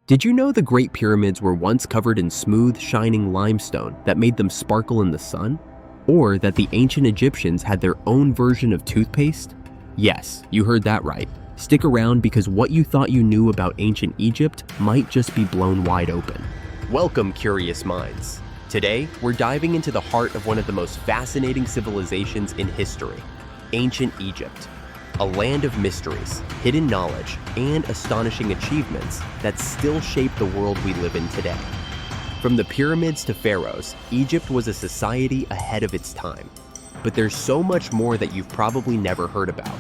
Did you know the Great Pyramids were once covered in smooth, shining limestone that made them sparkle in the sun? Or that the ancient Egyptians had their own version of toothpaste? Yes, you heard that right. Stick around because what you thought you knew about ancient Egypt might just be blown wide open. Welcome, curious minds. Today, we're diving into the heart of one of the most fascinating civilizations in history, ancient Egypt. A land of mysteries, hidden knowledge, and astonishing achievements that still shape the world we live in today. From the pyramids to pharaohs, Egypt was a society ahead of its time. But there's so much more that you've probably never heard about.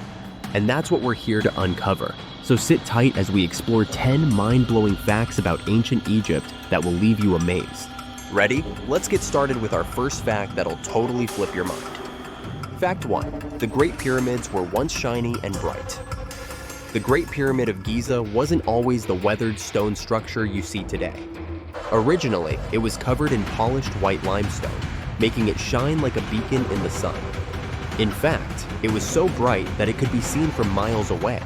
And that's what we're here to uncover. So sit tight as we explore 10 mind-blowing facts about ancient Egypt that will leave you amazed. Ready? Let's get started with our first fact that'll totally flip your mind. Fact 1. The Great Pyramids were once shiny and bright. The Great Pyramid of Giza wasn't always the weathered stone structure you see today. Originally, it was covered in polished white limestone, making it shine like a beacon in the sun. In fact, it was so bright that it could be seen from miles away.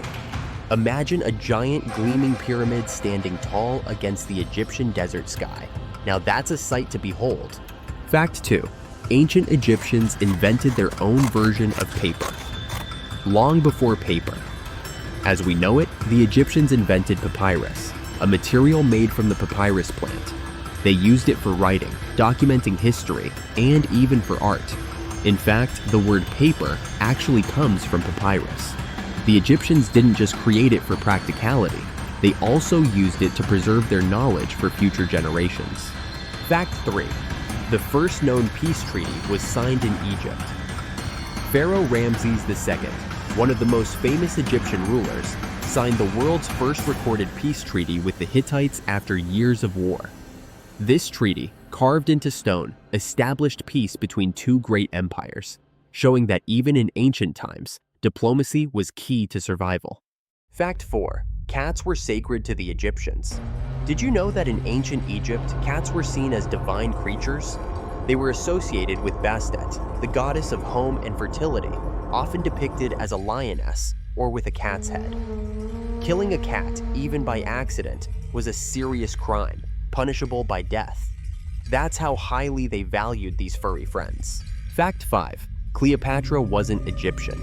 Imagine a giant gleaming pyramid standing tall against the Egyptian desert sky. Now that's a sight to behold. Fact 2. Ancient Egyptians invented their own version of paper. Long before paper. As we know it, the Egyptians invented papyrus, a material made from the papyrus plant. They used it for writing, documenting history, and even for art. In fact, the word paper actually comes from papyrus. The Egyptians didn't just create it for practicality, they also used it to preserve their knowledge for future generations. Fact 3. The first known peace treaty was signed in Egypt. Pharaoh Ramses II, one of the most famous Egyptian rulers, signed the world's first recorded peace treaty with the Hittites after years of war. This treaty, carved into stone, established peace between two great empires, showing that even in ancient times, diplomacy was key to survival. Fact 4. Cats were sacred to the Egyptians. Did you know that in ancient Egypt, cats were seen as divine creatures? They were associated with Bastet, the goddess of home and fertility, often depicted as a lioness or with a cat's head. Killing a cat, even by accident, was a serious crime, punishable by death. That's how highly they valued these furry friends. Fact 5. Cleopatra wasn't Egyptian.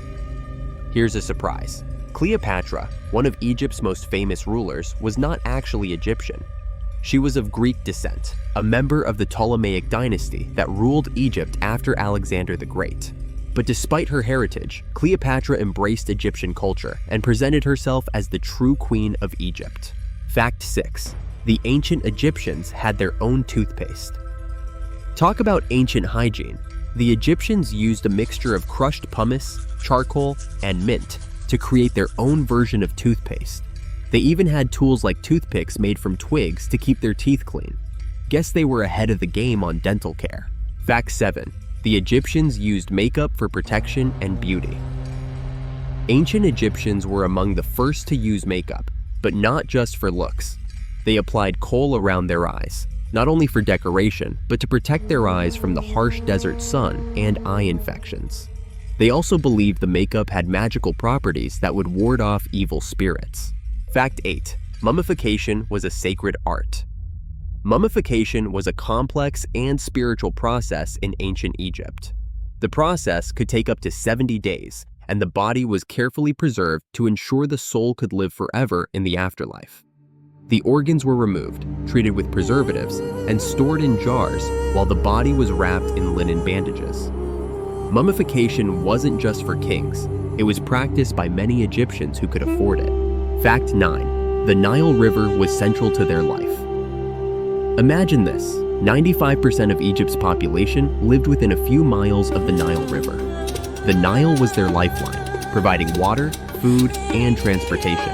Here's a surprise. Cleopatra, one of Egypt's most famous rulers, was not actually Egyptian. She was of Greek descent, a member of the Ptolemaic dynasty that ruled Egypt after Alexander the Great. But despite her heritage, Cleopatra embraced Egyptian culture and presented herself as the true queen of Egypt. Fact 6. The ancient Egyptians had their own toothpaste. Talk about ancient hygiene. The Egyptians used a mixture of crushed pumice, charcoal, and mint to create their own version of toothpaste. They even had tools like toothpicks made from twigs to keep their teeth clean. Guess they were ahead of the game on dental care. Fact 7. The Egyptians used makeup for protection and beauty. Ancient Egyptians were among the first to use makeup, but not just for looks. They applied kohl around their eyes, not only for decoration, but to protect their eyes from the harsh desert sun and eye infections. They also believed the makeup had magical properties that would ward off evil spirits. Fact 8. Mummification was a sacred art. Mummification was a complex and spiritual process in ancient Egypt. The process could take up to 70 days, and the body was carefully preserved to ensure the soul could live forever in the afterlife. The organs were removed, treated with preservatives, and stored in jars while the body was wrapped in linen bandages. Mummification wasn't just for kings, it was practiced by many Egyptians who could afford it. Fact 9. The Nile River was central to their life. Imagine this, 95% of Egypt's population lived within a few miles of the Nile River. The Nile was their lifeline, providing water, food, and transportation.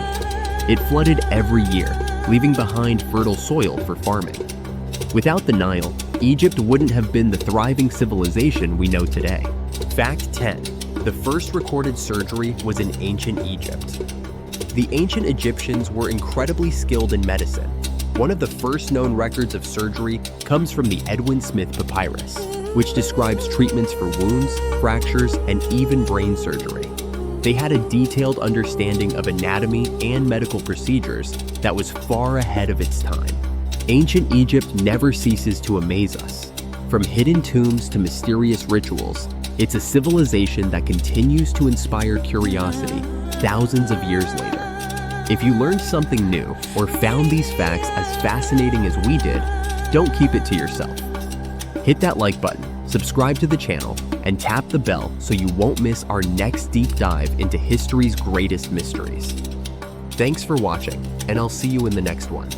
It flooded every year, leaving behind fertile soil for farming. Without the Nile, Egypt wouldn't have been the thriving civilization we know today. Fact 10. The first recorded surgery was in ancient Egypt. The ancient Egyptians were incredibly skilled in medicine. One of the first known records of surgery comes from the Edwin Smith Papyrus, which describes treatments for wounds, fractures, and even brain surgery. They had a detailed understanding of anatomy and medical procedures that was far ahead of its time. Ancient Egypt never ceases to amaze us. From hidden tombs to mysterious rituals, it's a civilization that continues to inspire curiosity thousands of years later. If you learned something new or found these facts as fascinating as we did, don't keep it to yourself. Hit that like button, subscribe to the channel, and tap the bell so you won't miss our next deep dive into history's greatest mysteries. Thanks for watching, and I'll see you in the next one.